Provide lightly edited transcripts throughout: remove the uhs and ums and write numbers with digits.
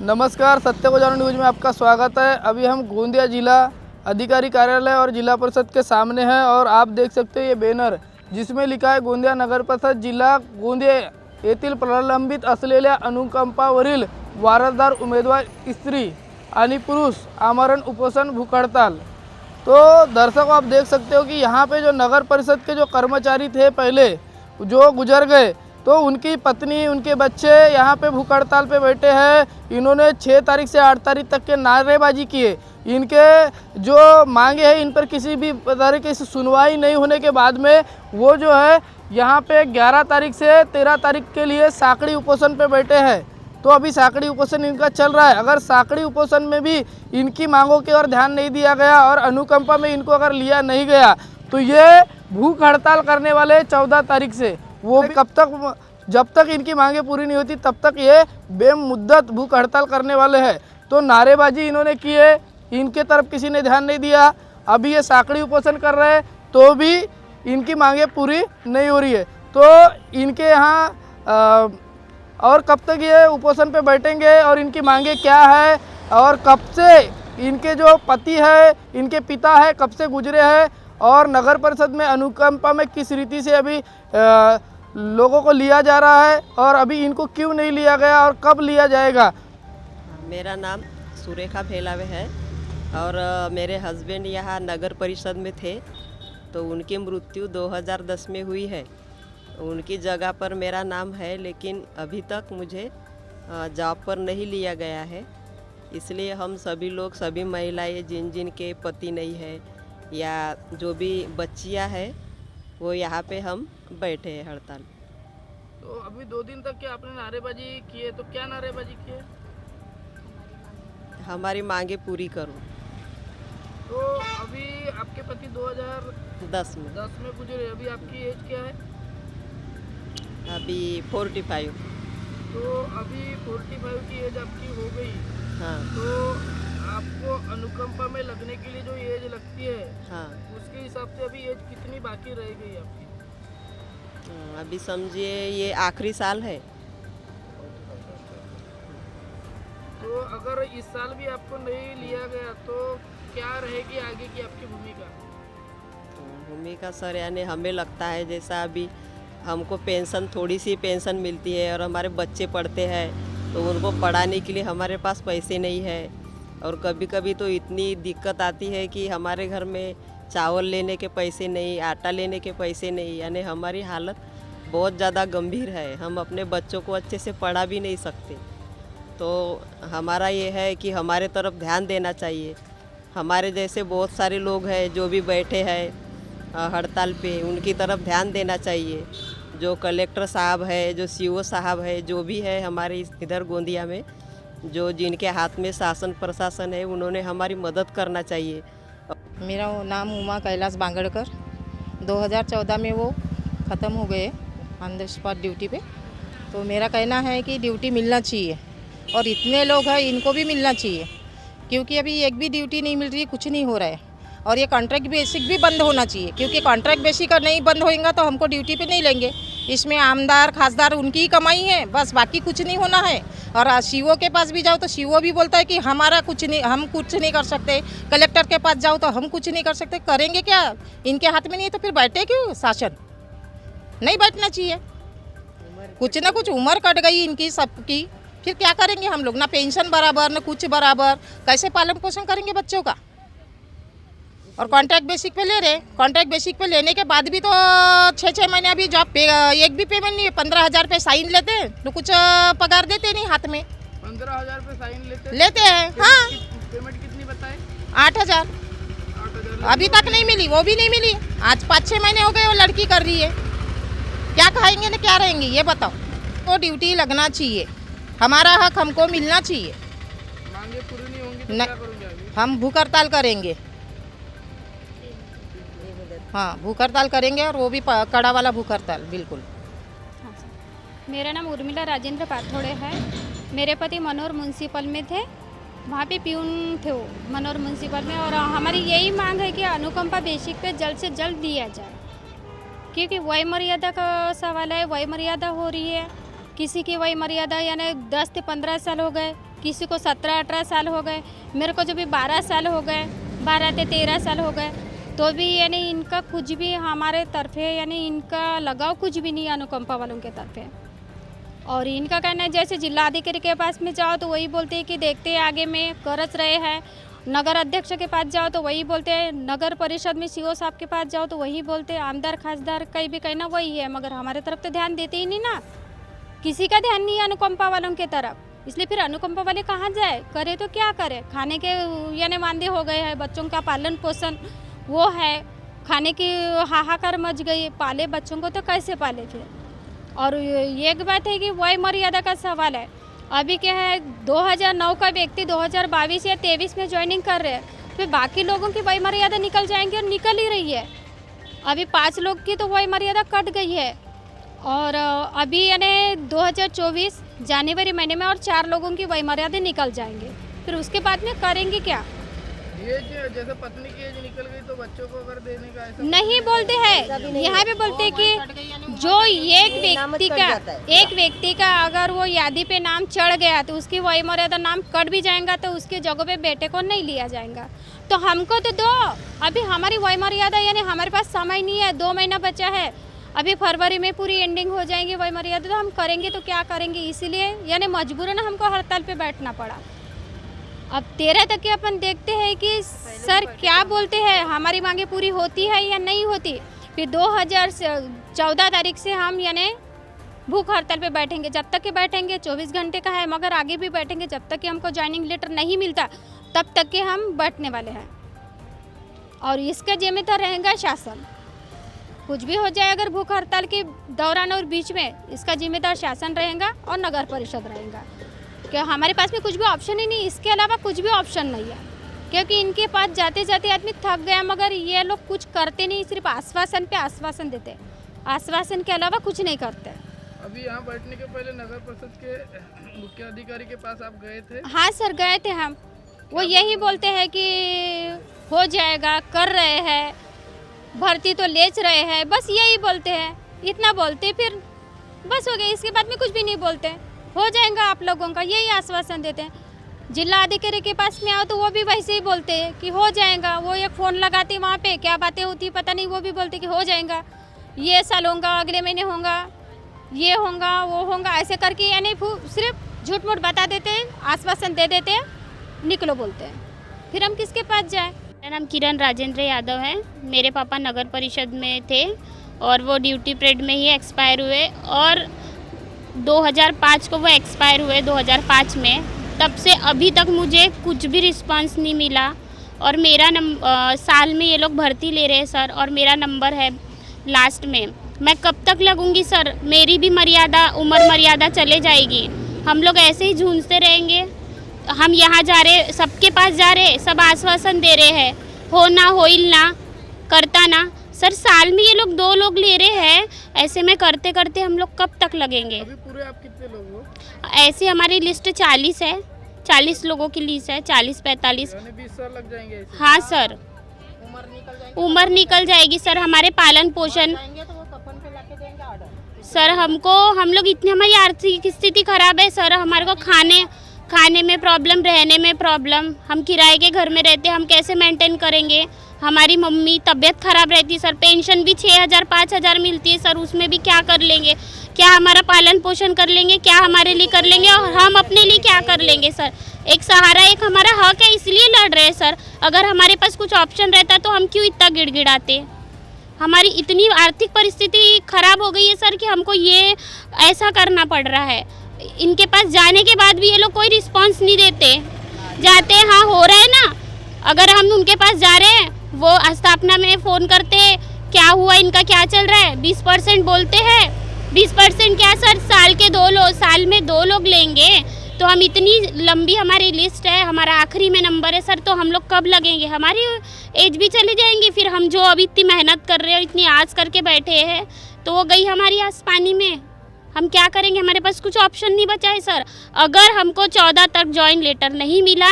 नमस्कार, सत्य को जानो न्यूज़ में आपका स्वागत है। अभी हम गोंदिया जिला अधिकारी कार्यालय और जिला परिषद के सामने हैं और आप देख सकते हैं ये बैनर जिसमें लिखा है गोंदिया नगर परिषद जिल्हा गोंदिया येथील प्रलंबित असलेल्या अनुकंपावरील वारसदार उमेदवार स्त्री आणि पुरुष आमरण उपोषण भूख हड़ताल। तो दर्शकों, आप देख सकते हो कि यहाँ पे जो नगर परिषद के जो कर्मचारी थे पहले जो गुजर गए, तो उनकी पत्नी उनके बच्चे यहाँ पे भूख हड़ताल पे बैठे हैं। इन्होंने 6 तारीख से 8 तारीख तक के नारेबाजी किए। इनके जो मांगे हैं इन पर किसी भी तरीके से सुनवाई नहीं होने के बाद में वो जो है यहाँ पे 11 तारीख से 13 तारीख के लिए साकड़ी उपोषण पे बैठे हैं। तो अभी साकड़ी उपोषण इनका चल रहा है। अगर साकड़ी उपोषण में भी इनकी मांगों की ओर ध्यान नहीं दिया गया और अनुकंपा में इनको अगर लिया नहीं गया तो ये भूख हड़ताल करने वाले 14 तारीख से, वो भी कब तक, जब तक इनकी मांगे पूरी नहीं होती तब तक ये बेमुद्दत भूख हड़ताल करने वाले हैं। तो नारेबाजी इन्होंने की है, इनके तरफ किसी ने ध्यान नहीं दिया। अभी ये साकड़ी उपोषण कर रहे हैं तो भी इनकी मांगे पूरी नहीं हो रही है। तो इनके यहाँ और कब तक ये उपोषण पे बैठेंगे और इनकी मांगे क्या है और कब से इनके जो पति है, इनके पिता है, कब से गुजरे हैं और नगर परिषद में अनुकंपा में किस रीति से अभी लोगों को लिया जा रहा है और अभी इनको क्यों नहीं लिया गया और कब लिया जाएगा। मेरा नाम सुरेखा भेलावे है और मेरे हस्बैंड यहाँ नगर परिषद में थे, तो उनकी मृत्यु 2010 में हुई है। उनकी जगह पर मेरा नाम है, लेकिन अभी तक मुझे जॉब पर नहीं लिया गया है। इसलिए हम सभी लोग, सभी महिलाएं जिन जिन के पति नहीं है या जो भी बच्चियां हैं, वो यहाँ पे हम बैठे हैं हड़ताल। तो अभी 2 दिन तक के आपने नारेबाजी किए, तो क्या नारेबाजी किए? हमारी मांगे पूरी करो। तो अभी आपके पति 2010 में गुजरे, अभी आपकी एज क्या है? अभी 45। तो अभी 45 की एज आपकी हो गई। हाँ। तो आपको अनुकंपा में लगने के लिए जो एज लगती है, हाँ, उसके हिसाब से अभी एज कितनी बाकी रह गई आपकी? अभी समझिए ये आखिरी साल है। तो अगर इस साल भी आपको नहीं लिया गया तो क्या रहेगी आगे की आपकी भूमिका? भूमिका सर, यानी हमें लगता है जैसा अभी हमको पेंशन, थोड़ी सी पेंशन मिलती है और हमारे बच्चे पढ़ते हैं तो उनको पढ़ाने के लिए हमारे पास पैसे नहीं है। और कभी कभी तो इतनी दिक्कत आती है कि हमारे घर में चावल लेने के पैसे नहीं, आटा लेने के पैसे नहीं, यानी हमारी हालत बहुत ज़्यादा गंभीर है। हम अपने बच्चों को अच्छे से पढ़ा भी नहीं सकते। तो हमारा ये है कि हमारे तरफ ध्यान देना चाहिए। हमारे जैसे बहुत सारे लोग हैं जो भी बैठे हैं हड़ताल पे, उनकी तरफ ध्यान देना चाहिए। जो कलेक्टर साहब है, जो सीओ साहब है, जो भी है हमारे इधर गोंदिया में, जो जिनके हाथ में शासन प्रशासन है, उन्होंने हमारी मदद करना चाहिए। मेरा नाम उमा कैलाश बांगड़कर। 2014 में वो ख़त्म हो गए ऑन द स्पॉट ड्यूटी पे। तो मेरा कहना है कि ड्यूटी मिलना चाहिए और इतने लोग हैं इनको भी मिलना चाहिए, क्योंकि अभी एक भी ड्यूटी नहीं मिल रही है, कुछ नहीं हो रहा है। और ये कॉन्ट्रैक्ट बेसिक भी बंद होना चाहिए, क्योंकि कॉन्ट्रैक्ट बेसिक का नहीं बंद होएगा तो हमको ड्यूटी पे नहीं लेंगे। इसमें आमदार खासदार उनकी ही कमाई है, बस बाकी कुछ नहीं होना है। और सीओ के पास भी जाओ तो सीओ भी बोलता है कि हमारा कुछ नहीं, हम कुछ नहीं कर सकते। कलेक्टर के पास जाओ तो हम कुछ नहीं कर सकते। करेंगे क्या? इनके हाथ में नहीं है तो फिर बैठे क्यों? शासन नहीं बैठना चाहिए। कुछ ना कुछ उम्र कट गई इनकी सबकी, फिर क्या करेंगे हम लोग? ना पेंशन बराबर, ना कुछ बराबर, कैसे पालन पोषण करेंगे बच्चों का? और कॉन्ट्रैक्ट बेसिक पे ले रहे। कॉन्ट्रैक्ट बेसिक पे लेने के बाद भी तो 6-6 महीने अभी जॉब पे एक भी पेमेंट नहीं है। 15,000 पे साइन लेते हैं तो कुछ पगार देते नहीं हाथ में। 15,000 पे साइन लेते हैं। हाँ, पेमेंट कितनी बताए? 8,000 अभी तक नहीं मिली, वो भी नहीं मिली। आज 5-6 महीने हो गए वो लड़की कर रही है। क्या खाएंगे ना क्या रहेंगे ये बताओ। तो ड्यूटी लगना चाहिए, हमारा हक हमको मिलना चाहिए। मांगे पूरी नहीं होंगी तो क्या करोगे अभी? हम भूख हड़ताल करेंगे। हाँ, भूख हड़ताल करेंगे और वो भी कड़ा वाला भूख हड़ताल, बिल्कुल। हाँ सर, मेरा नाम उर्मिला राजेंद्र पाथोड़े है। मेरे पति मनोहर म्यूनसिपल में थे, वहाँ पे प्यून थे वो मनोहर म्यूनसिपल में। और हमारी यही मांग है कि अनुकंपा बेसिक पे जल्द से जल्द दिया जाए, क्योंकि वय मर्यादा का सवाल है। वय मर्यादा हो रही है, किसी की वय मर्यादा यानी 10 से 15 साल हो गए, किसी को 17-18 साल हो गए, मेरे को जो भी 12 साल हो गए, 12 से 13 साल हो गए, तो भी यानी इनका कुछ भी हमारे तरफे यानी इनका लगाव कुछ भी नहीं है अनुकंपा वालों के तरफे। और इनका कहना है जैसे जिलाधिकारी के पास में जाओ तो वही बोलते हैं कि देखते हैं आगे में करस रहे हैं, नगर अध्यक्ष के पास जाओ तो वही बोलते हैं, नगर परिषद में सीओ साहब के पास जाओ तो वही बोलते हैं, आमदार खासदार कहीं भी कहना वही है, मगर हमारे तरफ तो ध्यान देते ही नहीं ना, किसी का ध्यान नहीं है अनुकंपा वालों के तरफ। इसलिए फिर अनुकंपा वाले कहाँ जाए, करे तो क्या करे, खाने के यानी वांदे हो गए हैं, बच्चों का पालन पोषण वो है, खाने की हाहाकार मच गई, पाले बच्चों को तो कैसे पाले फिर। और एक बात है कि वही मर्यादा का सवाल है, अभी क्या है 2009 का व्यक्ति 2022 या 23 में ज्वाइनिंग कर रहे हैं, फिर बाकी लोगों की वही मर्यादा निकल जाएंगी और निकल ही रही है। अभी 5 लोग की तो वही मर्यादा कट गई है और अभी यानी 2024 जनवरी महीने में और 4 लोगों की वही मर्यादा निकल जाएंगे, फिर उसके बाद में करेंगे क्या। एज जैसे पत्नी की एज निकल गई तो बच्चों को अगर देने का ऐसा नहीं बोलते हैं, यहाँ पे बोलते हैं कि जो एक व्यक्ति का अगर वो यादी पे नाम चढ़ गया तो उसकी वही मर्यादा नाम कट भी जाएगा तो उसके जगह पे बेटे को नहीं लिया जाएगा। तो हमको तो दो, अभी हमारी वही मर्यादा यानी हमारे पास समय नहीं है, 2 महीना बचा है, अभी फरवरी में पूरी एंडिंग हो जाएगी वही मर्यादा, तो हम करेंगे तो क्या करेंगे, इसीलिए यानी मजबूरन हमको हड़ताल पे बैठना पड़ा। अब 13 तक के अपन देखते हैं कि सर क्या बोलते हैं, हमारी मांगे पूरी होती है या नहीं होती। फिर 2014 तारीख से हम यानी भूख हड़ताल पे बैठेंगे, जब तक के बैठेंगे 24 घंटे का है, मगर आगे भी बैठेंगे जब तक कि हमको ज्वाइनिंग लेटर नहीं मिलता तब तक के हम बैठने वाले हैं। और इसका जिम्मेदार रहेगा शासन, कुछ भी हो जाए अगर भूख हड़ताल के दौरान और बीच में, इसका जिम्मेदार शासन रहेगा और नगर परिषद रहेगा, कि हमारे पास में कुछ भी ऑप्शन ही नहीं, इसके अलावा कुछ भी ऑप्शन नहीं है, क्योंकि इनके पास जाते जाते आदमी थक गया, मगर ये लोग कुछ करते नहीं, सिर्फ आश्वासन पे आश्वासन देते, आश्वासन के अलावा कुछ नहीं करते। अभी यहाँ बैठने के पहले नगर परिषद के मुख्य अधिकारी के पास आप गए थे? हाँ सर गए थे हम, वो यही बोलते हैं कि हो जाएगा, कर रहे हैं, भर्ती तो लेच रहे हैं, बस यही बोलते हैं, इतना बोलते फिर बस हो गया, इसके बाद में कुछ भी नहीं बोलते, हो जाएगा आप लोगों का, यही आश्वासन देते हैं। जिला अधिकारी के पास में आओ तो वो भी वैसे ही बोलते हैं कि हो जाएगा, वो एक फ़ोन लगाते वहाँ पे, क्या बातें होती पता नहीं, वो भी बोलते कि हो जाएगा, ये साल होगा, अगले महीने होगा, ये होगा वो होगा, ऐसे करके यानी सिर्फ झूठ मूठ बता देते हैं, आश्वासन दे देते हैं, निकलो बोलते हैं, फिर हम किसके पास जाए। मेरा नाम किरण राजेंद्र यादव है, मेरे पापा नगर परिषद में थे और वो ड्यूटी पीरियड में ही एक्सपायर हुए और 2005 को वो एक्सपायर हुए, 2005 में, तब से अभी तक मुझे कुछ भी रिस्पांस नहीं मिला। और मेरा साल में ये लोग भर्ती ले रहे हैं सर, और मेरा नंबर है लास्ट में, मैं कब तक लगूंगी सर, मेरी भी मर्यादा उम्र मर्यादा चले जाएगी, हम लोग ऐसे ही झूंझते रहेंगे। हम यहाँ जा रहे, सबके पास जा रहे, सब आश्वासन दे रहे हैं, हो ना होइल ना करता ना सर, साल में ये लोग 2 लोग ले रहे हैं, ऐसे में करते करते हम लोग कब तक लगेंगे। अभी पूरे आप कितने लोग हो? ऐसे हमारी लिस्ट 40 है, 40 लोगों की लिस्ट है, 40-45। यानी 20 साल लग जाएंगे ऐसे? हाँ सर, उम्र निकल जाएगी सर, हमारे पालन पोषण सर, हम लोग इतनी, हमारी आर्थिक स्थिति खराब है सर, हमारे को खाने में प्रॉब्लम, रहने में प्रॉब्लम, हम किराए के घर में रहते, हम कैसे मेंटेन करेंगे। हमारी मम्मी तबीयत खराब रहती है सर, पेंशन भी 6,000-5,000 मिलती है सर, उसमें भी क्या कर लेंगे, क्या हमारा पालन पोषण कर लेंगे, क्या हमारे लिए कर लेंगे और हम अपने लिए क्या कर लेंगे सर। एक सहारा, एक हमारा हक है, इसलिए लड़ रहे हैं सर। अगर हमारे पास कुछ ऑप्शन रहता तो हम क्यों इतना गिड़गिड़ाते। हमारी इतनी आर्थिक परिस्थिति खराब हो गई है सर कि हमको ये ऐसा करना पड़ रहा है। इनके पास जाने के बाद भी ये लोग कोई रिस्पॉन्स नहीं देते, जाते हैं हाँ हो रहा है ना, अगर हम उनके पास जा रहे हैं वो स्थापना में फ़ोन करते हैं, क्या हुआ, इनका क्या चल रहा है, 20% बोलते हैं। 20% क्या सर, साल में 2 लोग लेंगे तो हम, इतनी लंबी हमारी लिस्ट है, हमारा आखिरी में नंबर है सर, तो हम लोग कब लगेंगे, हमारी एज भी चली जाएंगी। फिर हम जो अभी इतनी मेहनत कर रहे हैं, इतनी आस करके बैठे हैं, तो वो गई हमारी आस पानी में, हम क्या करेंगे, हमारे पास कुछ ऑप्शन नहीं बचा है सर। अगर हमको 14 तक जॉइन लेटर नहीं मिला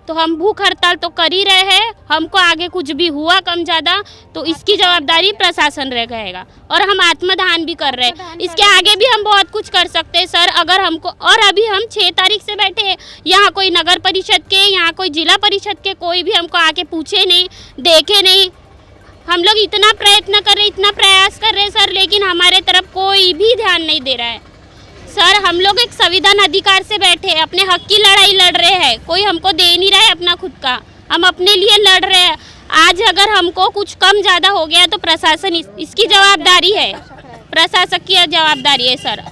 तो हम भूख हड़ताल तो कर ही रहे हैं, हमको आगे कुछ भी हुआ कम ज़्यादा तो इसकी जवाबदारी प्रशासन रह गएगा और हम आत्मदान भी कर रहे हैं। इसके आगे भी हम बहुत कुछ कर सकते हैं सर अगर हमको, और अभी हम 6 तारीख से बैठे हैं, यहाँ कोई नगर परिषद के, यहाँ कोई जिला परिषद के कोई भी हमको आके पूछे नहीं, देखे नहीं। हम लोग इतना प्रयत्न कर रहे, इतना प्रयास कर रहे सर, लेकिन हमारे तरफ कोई भी ध्यान नहीं दे रहा है सर। हम लोग एक संविधान अधिकार से बैठे हैं, अपने हक की लड़ाई लड़ रहे हैं, कोई हमको दे नहीं रहा है अपना खुद का, हम अपने लिए लड़ रहे हैं। आज अगर हमको कुछ कम ज़्यादा हो गया तो प्रशासन इसकी जवाबदारी है, प्रशासक की जवाबदारी है सर।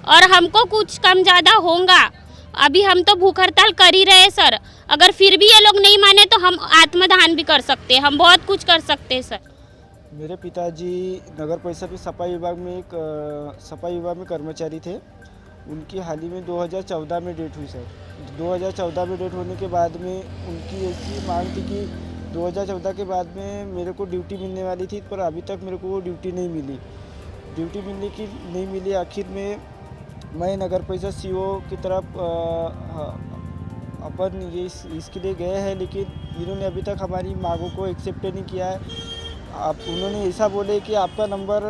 और हमको कुछ कम ज़्यादा होगा, अभी हम तो भूख हड़ताल कर ही रहे हैं सर। अगर फिर भी ये लोग नहीं माने तो हम आत्मदान भी कर सकते हैं, हम बहुत कुछ कर सकते हैं सर। मेरे पिताजी नगर परिषद में सफाई विभाग में कर्मचारी थे। उनकी हाल ही में 2014 में डेट हुई सर। 2014 में डेट होने के बाद में उनकी ऐसी मांग थी कि 2014 के बाद में मेरे को ड्यूटी मिलने वाली थी, पर अभी तक मेरे को वो ड्यूटी नहीं मिली। ड्यूटी नहीं मिली। आखिर में मैं नगर परिषद सीओ की तरफ अपन ये इसके लिए गए हैं, लेकिन इन्होंने अभी तक हमारी मांगों को एक्सेप्ट नहीं किया है। उन्होंने ऐसा बोले कि आपका नंबर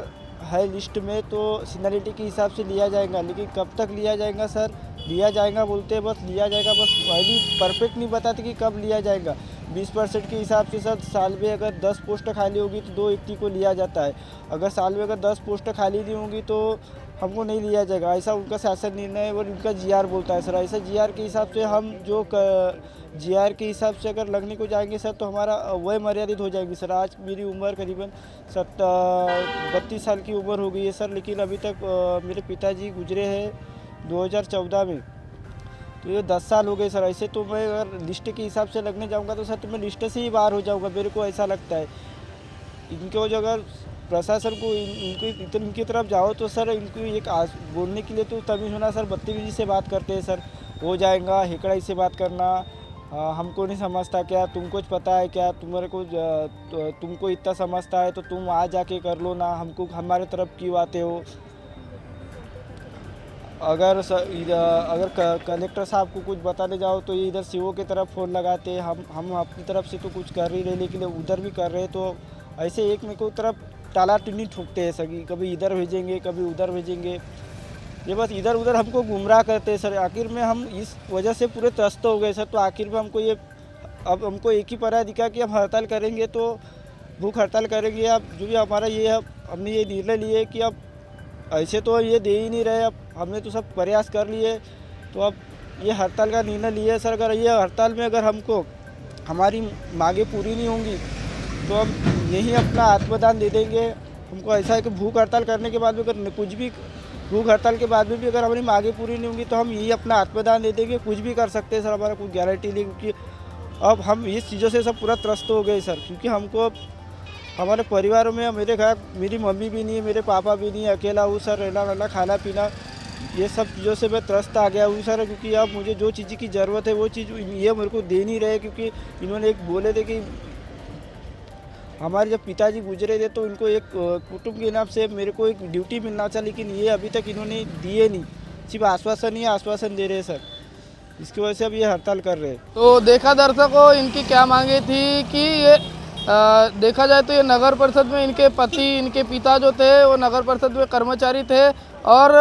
है लिस्ट में तो सीनियरिटी के हिसाब से लिया जाएगा, लेकिन कब तक लिया जाएगा सर? लिया जाएगा बोलते हैं, बस लिया जाएगा, बस अभी परफेक्ट नहीं बताते कि कब लिया जाएगा। 20% के हिसाब से सर साल में अगर 10 पोस्ट खाली होगी तो 2 व्यक्ति को लिया जाता है। अगर साल में अगर 10 पोस्ट खाली नहीं होंगी तो हमको नहीं लिया जाएगा, ऐसा उनका शासन निर्णय है और उनका जीआर बोलता है सर। ऐसा जीआर के हिसाब से हम जो जीआर के हिसाब से अगर लगने को जाएंगे सर तो हमारा वय मर्यादित हो जाएगी सर। आज मेरी उम्र करीबन 32 साल की उम्र हो गई है सर, लेकिन अभी तक मेरे पिताजी गुजरे हैं 2014 में, तो ये 10 साल हो गए सर। ऐसे तो मैं अगर लिस्ट के हिसाब से लगने जाऊंगा तो सर तो मैं लिस्ट से ही बाहर हो जाऊंगा, मेरे को ऐसा लगता है। इनके वजह अगर प्रशासन को इनकी तरफ जाओ तो सर इनको एक बोलने के लिए तो तमीज़ होना सर, बदतमीजी से बात करते हैं सर। हो जाएगा हेकड़ाई से बात करना, हमको नहीं समझता क्या, तुमको पता है क्या, तुमको इतना समझता है तो तुम आ जाके कर लो ना, हमको हमारे तरफ क्यों आते हो। अगर कलेक्टर साहब को कुछ बताने जाओ तो ये इधर सीओ की तरफ फ़ोन लगाते हैं। हम अपनी तरफ से तो कुछ कर ही रहे, लेकिन उधर भी कर रहे हैं, तो ऐसे एक में को तरफ टाला टिन्नी ठोकते हैं सभी, कभी इधर भेजेंगे कभी उधर भेजेंगे, ये बस इधर उधर हमको गुमराह करते हैं सर। आखिर में हम इस वजह से पूरे त्रस्त हो गए सर। तो आखिर में हमको एक ही पराया दिखा कि हम हड़ताल करेंगे, तो भूख हड़ताल करेंगे। अब जो भी हमारा ये है, हमने ये निर्णय लिए कि अब ऐसे तो ये दे ही नहीं रहे, अब हमने तो सब प्रयास कर लिए, तो अब ये हड़ताल का निर्णय लिए सर। अगर ये हड़ताल में अगर हमको हमारी मांगें पूरी नहीं होंगी तो हम यही अपना आत्मदान दे देंगे। हमको ऐसा है कि भूख हड़ताल करने के बाद भी अगर कुछ भी भूख हड़ताल के बाद में भी अगर हमारी मांगें पूरी नहीं होंगी तो हम यही अपना आत्मदान दे देंगे, कुछ भी कर सकते हैं सर, हमारा कोई गारंटी नहीं। क्योंकि अब हम इस चीज़ों से सब पूरा त्रस्त हो गए सर, क्योंकि हमको हमारे परिवारों में मेरे घर मेरी मम्मी भी नहीं है, मेरे पापा भी नहीं है, अकेला हूँ सर। रहना खाना पीना ये सब चीज़ों से मैं त्रस्त आ गया हूँ सर। क्योंकि अब मुझे जो चीज़ की ज़रूरत है वो चीज़ ये मेरे को दे नहीं रहे, क्योंकि इन्होंने एक बोले थे कि हमारे जब पिताजी गुजरे थे तो इनको एक कुटुंब के नाम से मेरे को एक ड्यूटी मिलना था, लेकिन ये अभी तक इन्होंने दिए नहीं, सिर्फ आश्वासन दे रहे हैं सर। इसकी वजह से अब ये हड़ताल कर रहे हैं। तो देखा दर्शकों, इनकी क्या मांगे थी कि ये देखा जाए तो ये नगर परिषद में इनके पिता जो थे वो नगर परिषद में कर्मचारी थे, और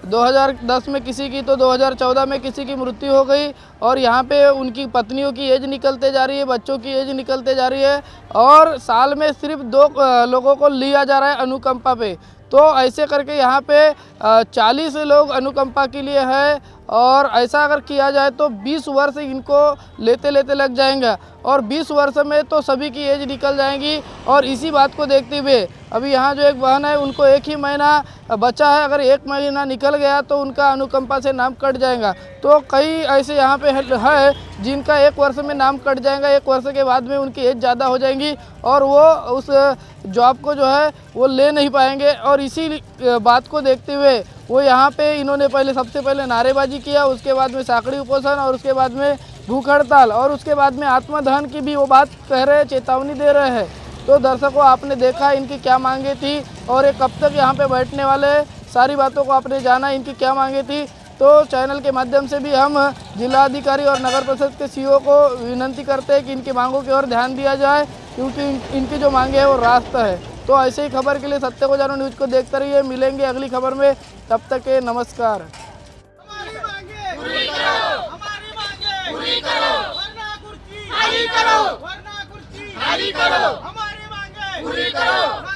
2010 में किसी की तो 2014 में किसी की मृत्यु हो गई, और यहाँ पे उनकी पत्नियों की एज निकलते जा रही है, बच्चों की एज निकलते जा रही है, और साल में सिर्फ 2 लोगों को लिया जा रहा है अनुकंपा पे। तो ऐसे करके यहाँ पे 40 लोग अनुकंपा के लिए है, और ऐसा अगर किया जाए तो 20 वर्ष इनको लेते लग जाएंगे, और 20 वर्ष में तो सभी की एज निकल जाएंगी। और इसी बात को देखते हुए अभी यहाँ जो एक बहन है उनको 1 ही महीना बचा है, अगर 1 महीना निकल गया तो उनका अनुकंपा से नाम कट जाएगा। तो कई ऐसे यहाँ पे है जिनका 1 वर्ष में नाम कट जाएगा, 1 वर्ष के बाद में उनकी एज ज़्यादा हो जाएंगी और वो उस जॉब को जो है वो ले नहीं पाएंगे। और इसी बात को देखते हुए वो यहाँ पे इन्होंने सबसे पहले नारेबाजी किया, उसके बाद में साकड़ी उपोषण, और उसके बाद में भूख हड़ताल, और उसके बाद में आत्मदहन की भी वो बात कह रहे हैं, चेतावनी दे रहे हैं। तो दर्शकों, आपने देखा इनकी क्या मांगे थी और ये कब तक यहाँ पे बैठने वाले हैं। सारी बातों को आपने जाना, इनकी क्या मांगे थी। तो चैनल के माध्यम से भी हम जिलाधिकारी और नगर परिषद के सीईओ को विनती करते हैं कि इनकी मांगों की ओर ध्यान दिया जाए, क्योंकि इनकी जो मांगे है वो रास्ता है। तो ऐसे ही खबर के लिए सत्य को जानो न्यूज़ को देखते रहिए। मिलेंगे अगली खबर में, तब तक के नमस्कार। हमारी मांगे पूरी करो, हमारी मांगे पूरी करो, वरना कुर्सी खाली करो, वरना कुर्सी खाली करो, हमारी मांगे पूरी करो।